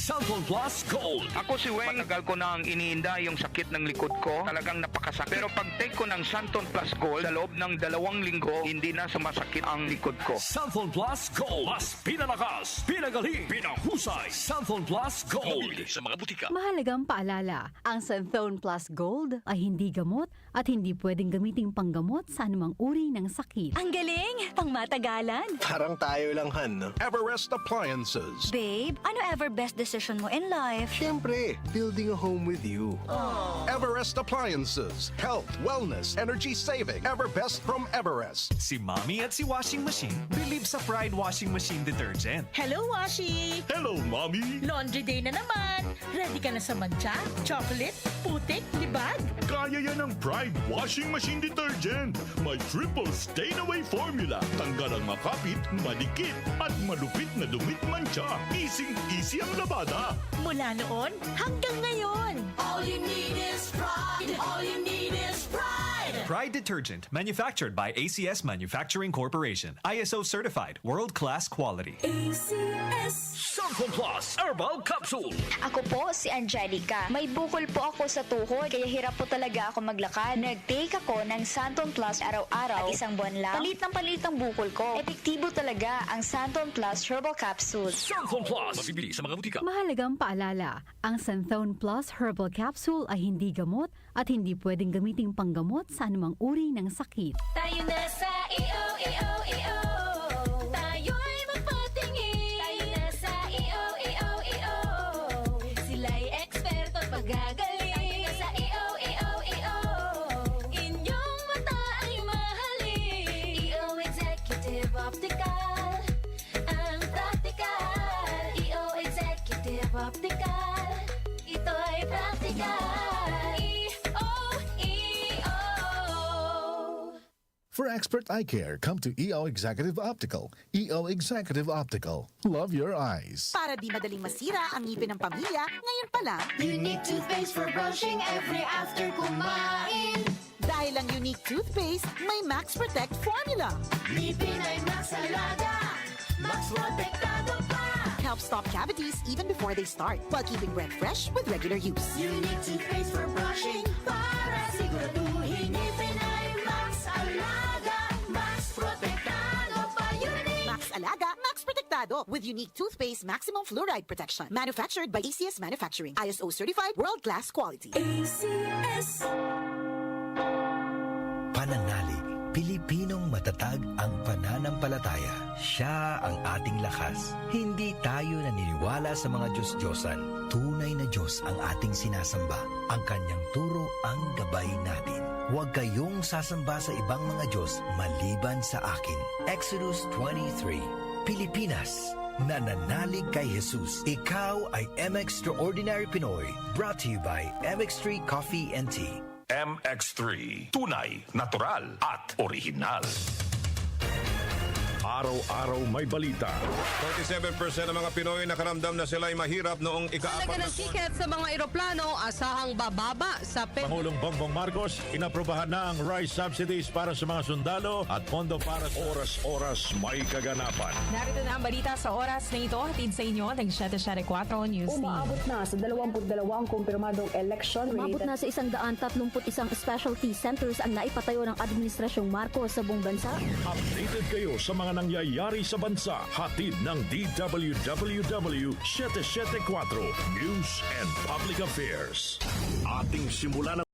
Santon Plus Gold. Ako si Weng, matagal ko na ang iniinda yung sakit ng likod ko. Talagang napakasakit. Pero pag take ko ng Santon Plus Gold, sa loob ng 2 linggo, hindi na sumasakit ang likod ko. Santon Plus Gold. Mas pinalakas, pinagaling, pinahusay. Santon Plus Gold. Mabibili sa mga butika. Mahalagang paalala, ang Santhone Plus Gold ay hindi gamot at hindi pwedeng gamiting panggamot sa anumang uri ng sakit. Ang galing! Pangmatagalan! Parang tayo lang, Han, no? Everest Appliances. Babe, ano ever best decision mo in life? Siyempre, building a home with you. Everest Appliances. Health, wellness, energy saving. Everbest from Everest. Si Mommy at si Washing Machine believe sa Pride Washing Machine Detergent. Hello, Washi! Hello, Mommy. Laundry day na naman! Ready ka na sa mancha, chocolate, putik, libag? Kaya yan ang Pride Washing Machine Detergent. May triple stain-away formula. Tanggal ang makapit, malikit, at malupit na dumit mancha. Easy ang labada. Mula noon hanggang ngayon. All you need is pride. All you need is pride. Pride Detergent, manufactured by ACS Manufacturing Corporation. ISO certified, world-class quality. Santon Plus Herbal Capsule. Ako po si Angelica. May bukol po ako sa tuhod, kaya hirap po talaga ako maglakad. Nag-take ako ng Santon Plus araw-araw at isang buwan lang. Palit ang bukol ko. Epektibo talaga ang Santon Plus Herbal Capsule. Santon Plus. Mabibili sa mga butika. Mahalagang paalala, ang Santhone Plus Herbal Capsule ay hindi gamot at hindi pwedeng gamiting panggamot sa anumang uri ng sakit. Tayo na sa EO. Tayo'y magpatingin. Tayo na sa EO. Sila'y eksperto at magagaling. Tayo na sa EO. Inyong mata ay mahalin. EO Executive Optical. Ang practical. EO Executive Optical. Ito'y practical. For expert eye care, come to EO Executive Optical. EO Executive Optical. Love your eyes. Para di madaling masira ang ngipin ng pamilya, ngayon pa lang, Unique toothpaste for brushing every after kumain. dahil ang Unique Toothpaste may Max Protect formula. Ngipin ay Max Alaga, Max Protektado pa. Helps stop cavities even before they start, while keeping breath fresh with regular use. Unique toothpaste for brushing para siguraduhin ngipin ay Max Alaga, Max Protektado pa. Unique. Max Alaga, Max Protectado with Unique Toothpaste Maximum Fluoride Protection. Manufactured by ACS Manufacturing. ISO certified, world-class quality. Pananalig, Pilipinong matatag ang pananampalataya. Siya ang ating lakas. Hindi tayo naniniwala sa mga Diyos-Diyosan. Tunay na Diyos ang ating sinasamba. Ang kanyang turo ang gabay natin. Huwag kayong sasamba sa ibang mga Diyos maliban sa akin. Exodus 23. Pilipinas, nananalig kay Jesus. Ikaw ay MX-Extraordinary Pinoy. Brought to you by MX3 Coffee and Tea. MX3. Tunay, natural, at original. Araw-araw may balita. 47% ng mga Pinoy nakaramdam na sila'y mahirap noong ika-4 ng tiket sa mga eroplano, asahang bababa sa Pangulong Bongbong Marcos, inaprobahan na ang rice subsidies para sa mga sundalo at pondo para sa oras-oras may kaganapan. Narito na ang balita sa oras na ito, hatid sa inyo ng 774 News Team. Umaabot na sa 22 ang kumpirmadong election. Umabot na sa 131 specialty centers ang naipatayo ng Administrasyong Marcos sa buong bansa. Updated kayo sa mga nangyayari sa bansa. Hatid ng DWWW 774 News and Public Affairs. Ating simulan